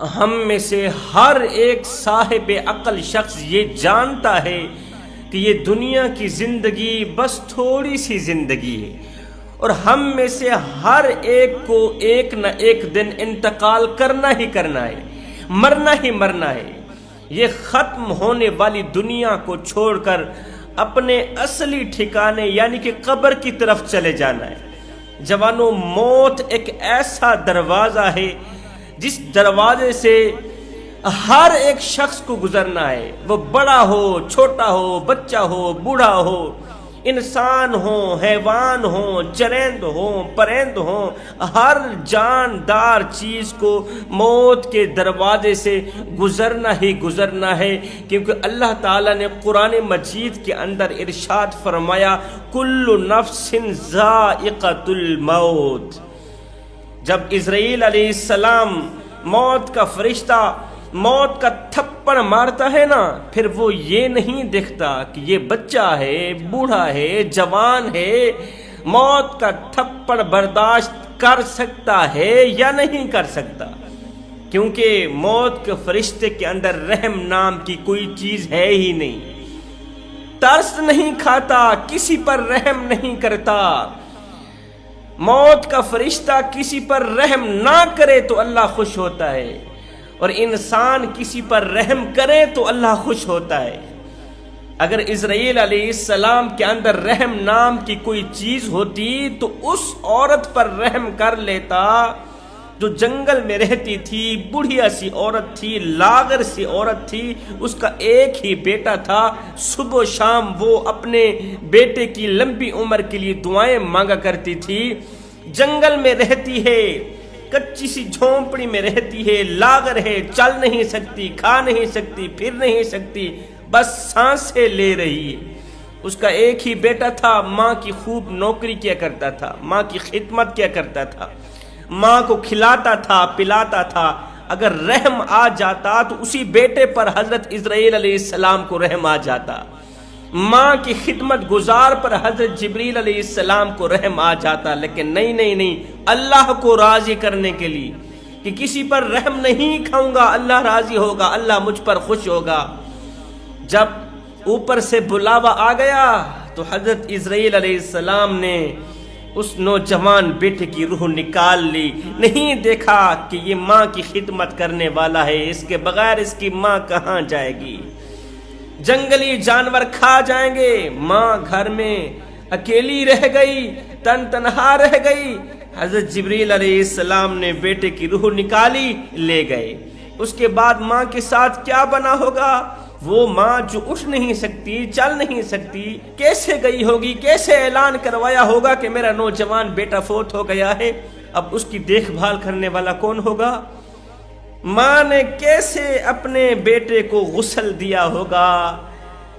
ہم میں سے ہر ایک صاحب عقل شخص یہ جانتا ہے کہ یہ دنیا کی زندگی بس تھوڑی سی زندگی ہے، اور ہم میں سے ہر ایک کو ایک نہ ایک دن انتقال کرنا ہی کرنا ہے، مرنا ہی مرنا ہے۔ یہ ختم ہونے والی دنیا کو چھوڑ کر اپنے اصلی ٹھکانے یعنی کہ قبر کی طرف چلے جانا ہے۔ جوانوں، موت ایک ایسا دروازہ ہے جس دروازے سے ہر ایک شخص کو گزرنا ہے، وہ بڑا ہو، چھوٹا ہو، بچہ ہو، بوڑھا ہو، انسان ہو، حیوان ہو، چرند ہو، پرند ہو، ہر جاندار چیز کو موت کے دروازے سے گزرنا ہی گزرنا ہے، کیونکہ اللہ تعالیٰ نے قرآن مجید کے اندر ارشاد فرمایا کل نفس ذائقۃ الموت۔ جب اسرائیل علیہ السلام موت کا فرشتہ موت کا تھپڑ مارتا ہے نا، پھر وہ یہ نہیں دیکھتا کہ یہ بچہ ہے، بوڑھا ہے، جوان ہے، موت کا تھپڑ برداشت کر سکتا ہے یا نہیں کر سکتا، کیونکہ موت کے فرشتے کے اندر رحم نام کی کوئی چیز ہے ہی نہیں۔ ترس نہیں کھاتا، کسی پر رحم نہیں کرتا۔ موت کا فرشتہ کسی پر رحم نہ کرے تو اللہ خوش ہوتا ہے، اور انسان کسی پر رحم کرے تو اللہ خوش ہوتا ہے۔ اگر اسرائیل علیہ السلام کے اندر رحم نام کی کوئی چیز ہوتی تو اس عورت پر رحم کر لیتا جو جنگل میں رہتی تھی، بوڑھیا سی عورت تھی، لاغر سی عورت تھی، اس کا ایک ہی بیٹا تھا، صبح و شام وہ اپنے بیٹے کی لمبی عمر کے لیے دعائیں مانگا کرتی تھی، جنگل میں رہتی ہے، کچی سی جھونپڑی میں رہتی ہے، لاغر ہے، چل نہیں سکتی، کھا نہیں سکتی، پھر نہیں سکتی، بس سانسیں لے رہی ہے۔ اس کا ایک ہی بیٹا تھا، ماں کی خوب نوکری کیا کرتا تھا، ماں کی خدمت کیا کرتا تھا، ماں کو کھلاتا تھا، پلاتا تھا۔ اگر رحم آ جاتا تو اسی بیٹے پر حضرت اسرائیل علیہ السلام کو رحم آ جاتا، ماں کی خدمت گزار پر حضرت جبریل علیہ السلام کو رحم آ جاتا، لیکن نہیں، اللہ کو راضی کرنے کے لیے کہ کسی پر رحم نہیں کھاؤں گا، اللہ راضی ہوگا، اللہ مجھ پر خوش ہوگا۔ جب اوپر سے بلاوا آ گیا تو حضرت اسرائیل علیہ السلام نے اس نوجوان بیٹے کی روح نکال لی، نہیں دیکھا کہ یہ ماں کی خدمت کرنے والا ہے، اس کے بغیر اس کی ماں کہاں جائے گی، جنگلی جانور کھا جائیں گے، ماں گھر میں اکیلی رہ گئی، تنہا رہ گئی۔ حضرت جبریل علیہ السلام نے بیٹے کی روح نکالی، لے گئے۔ اس کے بعد ماں کے ساتھ کیا بنا ہوگا؟ وہ ماں جو اٹھ نہیں سکتی، چل نہیں سکتی، کیسے گئی ہوگی، کیسے اعلان کروایا ہوگا کہ میرا نوجوان بیٹا فوت ہو گیا ہے، اب اس کی دیکھ بھال کرنے والا کون ہوگا؟ ماں نے کیسے اپنے بیٹے کو غسل دیا ہوگا،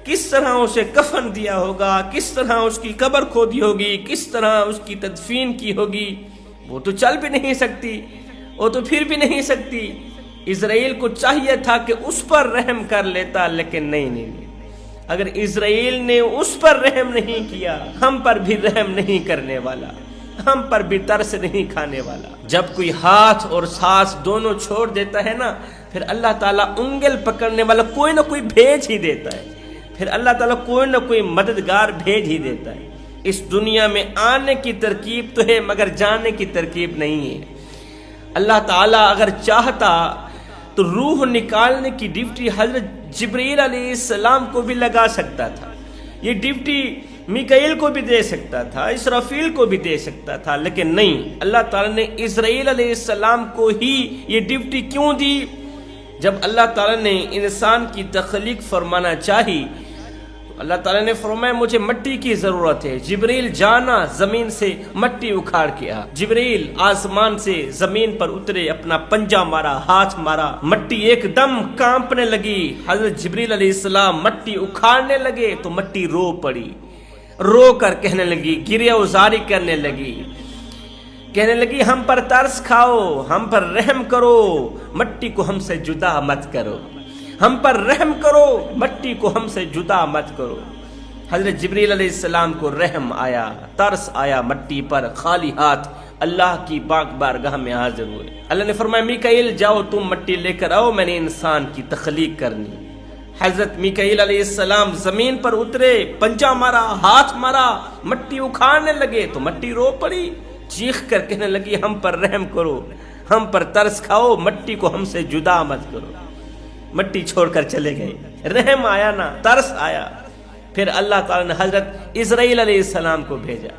کس طرح اسے کفن دیا ہوگا، کس طرح اس کی قبر کھودی ہوگی، کس طرح اس کی تدفین کی ہوگی۔ وہ تو چل بھی نہیں سکتی، وہ تو پھر بھی نہیں سکتی۔ اسرائیل کو چاہیے تھا کہ اس پر رحم کر لیتا، لیکن نہیں، اگر اسرائیل نے اس پر رحم نہیں کیا، ہم پر بھی رحم نہیں کرنے والا، ہم پر بھی ترس نہیں کھانے والا۔ جب کوئی ہاتھ اور سانس دونوں چھوڑ دیتا ہے نا، پھر اللہ تعالیٰ انگل پکڑنے والا کوئی نہ کوئی بھیج ہی دیتا ہے، پھر اللہ تعالیٰ کوئی نہ کوئی مددگار بھیج ہی دیتا ہے۔ اس دنیا میں آنے کی ترکیب تو ہے مگر جانے کی ترکیب نہیں ہے۔ اللہ تعالیٰ اگر چاہتا تو روح نکالنے کی ڈیوٹی حضرت جبریل علیہ السلام کو بھی لگا سکتا تھا، یہ ڈیوٹی میکائیل کو بھی دے سکتا تھا، اسرافیل کو بھی دے سکتا تھا، لیکن نہیں، اللہ تعالیٰ نے اسرائیل علیہ السلام کو ہی یہ ڈیوٹی کیوں دی؟ جب اللہ تعالیٰ نے انسان کی تخلیق فرمانا چاہی تو اللہ تعالیٰ نے فرمایا مجھے مٹی کی ضرورت ہے، جبریل جانا زمین سے مٹی اکھاڑ کے آ۔ جبریل آسمان سے زمین پر اترے، اپنا پنجہ مارا، ہاتھ مارا، مٹی ایک دم کانپنے لگی، حضرت جبریل علیہ السلام مٹی اکھاڑنے لگے تو مٹی رو پڑی، رو کر کہنے لگی، گریہ وزاری کرنے لگی، کہنے لگی ہم پر ترس کھاؤ، ہم پر رحم کرو، مٹی کو ہم سے جدا مت کرو، ہم پر رحم کرو، مٹی کو ہم سے جدا مت کرو۔ حضرت جبریل علیہ السلام کو رحم آیا، ترس آیا، مٹی پر خالی ہاتھ اللہ کی بارگاہ میں حاضر ہوئے۔ اللہ نے فرمایا میکائیل جاؤ تم مٹی لے کر آؤ، میں نے انسان کی تخلیق کرنی۔ حضرت میکائیل علیہ السلام زمین پر اترے، پنجہ مارا، ہاتھ مارا، مٹی اکھاڑنے لگے تو مٹی رو پڑی، چیخ کر کہنے لگی ہم پر رحم کرو، ہم پر ترس کھاؤ، مٹی کو ہم سے جدا مت کرو۔ مٹی چھوڑ کر چلے گئے، رحم آیا نا، ترس آیا۔ پھر اللہ تعالیٰ نے حضرت اسرائیل علیہ السلام کو بھیجا۔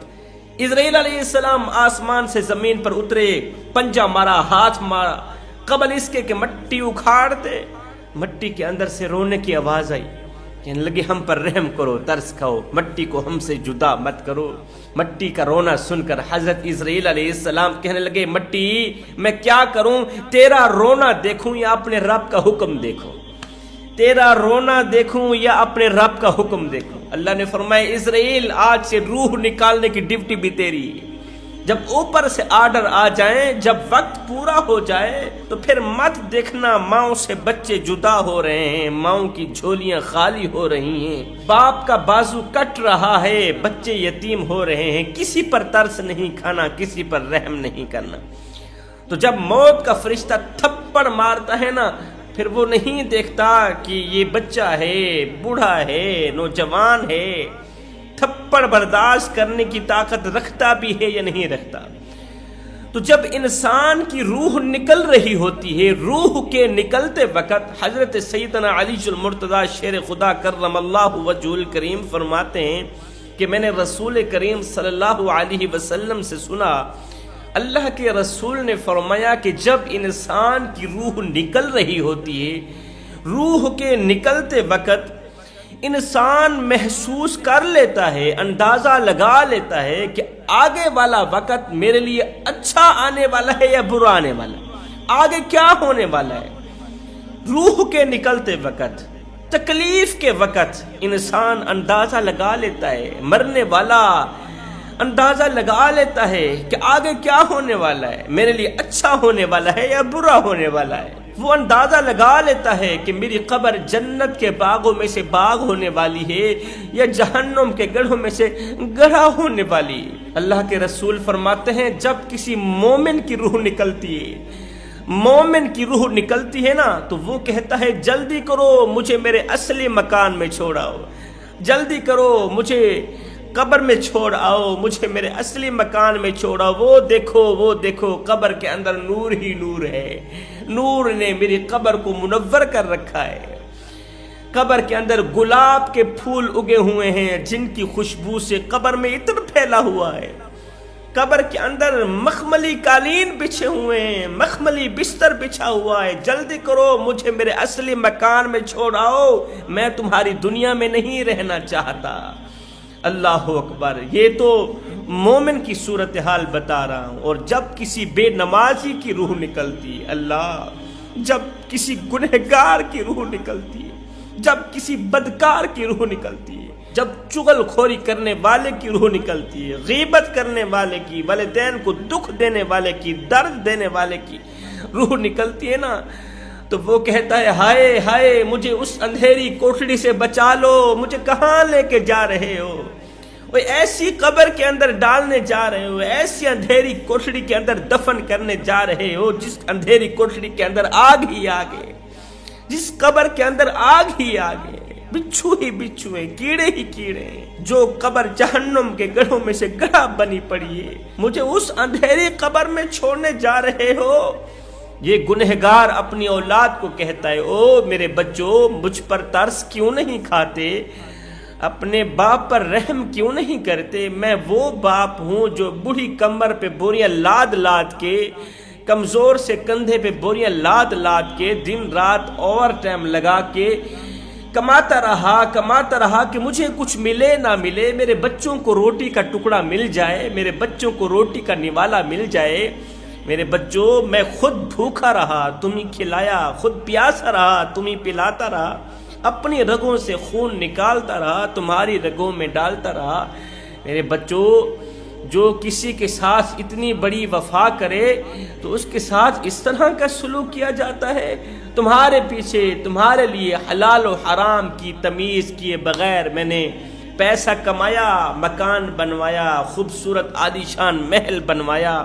اسرائیل علیہ السلام آسمان سے زمین پر اترے، پنجہ مارا، ہاتھ مارا، قبل اس کے کہ مٹی اکھاڑتے، مٹی کے اندر سے رونے کی آواز آئی، کہنے لگی ہم پر رحم کرو، ترس کھاؤ، مٹی کو ہم سے جدا مت کرو۔ مٹی کا رونا سن کر حضرت اسرائیل علیہ السلام کہنے لگے مٹی میں کیا کروں، تیرا رونا دیکھوں یا اپنے رب کا حکم دیکھوں، تیرا رونا دیکھوں یا اپنے رب کا حکم دیکھوں۔ اللہ نے فرمایا اسرائیل آج سے روح نکالنے کی ڈیوٹی بھی تیری ہے، جب اوپر سے آرڈر آ جائیں، جب وقت پورا ہو جائے تو پھر مت دیکھنا ماؤں سے بچے جدا ہو رہے ہیں، ماؤں کی جھولیاں خالی ہو رہی ہیں، باپ کا بازو کٹ رہا ہے، بچے یتیم ہو رہے ہیں، کسی پر ترس نہیں کھانا، کسی پر رحم نہیں کرنا۔ تو جب موت کا فرشتہ تھپڑ مارتا ہے نا، پھر وہ نہیں دیکھتا کہ یہ بچہ ہے، بوڑھا ہے، نوجوان ہے، تھپڑ برداشت کرنے کی طاقت رکھتا بھی ہے یا نہیں رکھتا۔ تو جب انسان کی روح نکل رہی ہوتی ہے، روح کے نکلتے وقت حضرت سیدنا علی المرتضیٰ شیر خدا کرم اللہ وجہہ الکریم فرماتے ہیں کہ میں نے رسول کریم صلی اللہ علیہ وسلم سے سنا، اللہ کے رسول نے فرمایا کہ جب انسان کی روح نکل رہی ہوتی ہے، روح کے نکلتے وقت انسان محسوس کر لیتا ہے، اندازہ لگا لیتا ہے کہ آگے والا وقت میرے لیے اچھا آنے والا ہے یا برا آنے والا ہے، آگے کیا ہونے والا ہے۔ روح کے نکلتے وقت، تکلیف کے وقت انسان اندازہ لگا لیتا ہے، مرنے والا اندازہ لگا لیتا ہے کہ آگے کیا ہونے والا ہے، میرے لیے اچھا ہونے والا ہے یا برا ہونے والا ہے۔ وہ اندازہ لگا لیتا ہے کہ میری قبر جنت کے باغوں میں سے باغ ہونے والی ہے یا جہنم کے گڑھوں میں سے گڑھا ہونے والی ہے۔ اللہ کے رسول فرماتے ہیں جب کسی مومن کی روح نکلتی ہے، مومن کی روح نکلتی ہے نا، تو وہ کہتا ہے جلدی کرو مجھے میرے اصلی مکان میں چھوڑاؤ، جلدی کرو مجھے قبر میں چھوڑ آؤ، مجھے میرے اصلی مکان میں چھوڑاؤ۔ وہ دیکھو قبر کے اندر نور ہی نور ہے، نور نے میری قبر کو منور کر رکھا ہے۔ قبر کے اندر گلاب کے پھول اگے ہوئے ہیں جن کی خوشبو سے قبر میں عطر پھیلا ہوا ہے۔ قبر کے اندر مخملی قالین بچھے ہوئے ہیں، مخملی بستر بچھا ہوا ہے، جلدی کرو مجھے میرے اصلی مکان میں چھوڑ آؤ، میں تمہاری دنیا میں نہیں رہنا چاہتا۔ اللہ اکبر، یہ تو مومن کی صورتحال بتا رہا ہوں۔ اور جب کسی بے نمازی کی روح نکلتی ہے، اللہ، جب کسی گنہگار کی روح نکلتی ہے، جب کسی بدکار کی روح نکلتی ہے، جب چغل خوری کرنے والے کی روح نکلتی ہے، غیبت کرنے والے کی، والدین کو دکھ دینے والے کی، درد دینے والے کی روح نکلتی ہے نا، تو وہ کہتا ہے ہائے ہائے مجھے اس اندھیری کوٹڑی سے بچا لو، مجھے کہاں لے کے جا رہے ہو، وہ ایسی قبر کے اندر ڈالنے جا رہے ہو، ایسی اندھیری کوٹڑی کے اندر دفن کرنے جا رہے ہو جس اندھیری کوٹڑی کے اندر آگ ہی آگے، جس قبر کے اندر آگ ہی آگے، بچھو ہی بچھو ہیں، کیڑے ہی کیڑے ہیں، جو قبر جہنم کے گڑھوں میں سے گڑھا بنی پڑی ہے، مجھے اس اندھیری قبر میں چھوڑنے جا رہے ہو۔ یہ گنہگار اپنی اولاد کو کہتا ہے او میرے بچوں مجھ پر ترس کیوں نہیں کھاتے، اپنے باپ پر رحم کیوں نہیں کرتے، میں وہ باپ ہوں جو بوڑھی کمر پہ بوریاں لاد لاد کے، کمزور سے کندھے پہ بوریاں لاد لاد کے، دن رات اوور ٹائم لگا کے کماتا رہا کہ مجھے کچھ ملے نہ ملے، میرے بچوں کو روٹی کا ٹکڑا مل جائے، میرے بچوں کو روٹی کا نوالا مل جائے۔ میرے بچوں میں خود بھوکا رہا تم ہی کھلایا، خود پیاسا رہا تم ہی پلاتا رہا، اپنی رگوں سے خون نکالتا رہا تمہاری رگوں میں ڈالتا رہا۔ میرے بچوں جو کسی کے ساتھ اتنی بڑی وفا کرے تو اس کے ساتھ اس طرح کا سلوک کیا جاتا ہے، تمہارے پیچھے تمہارے لیے حلال و حرام کی تمیز کیے بغیر میں نے پیسہ کمایا، مکان بنوایا، خوبصورت عالیشان محل بنوایا،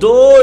2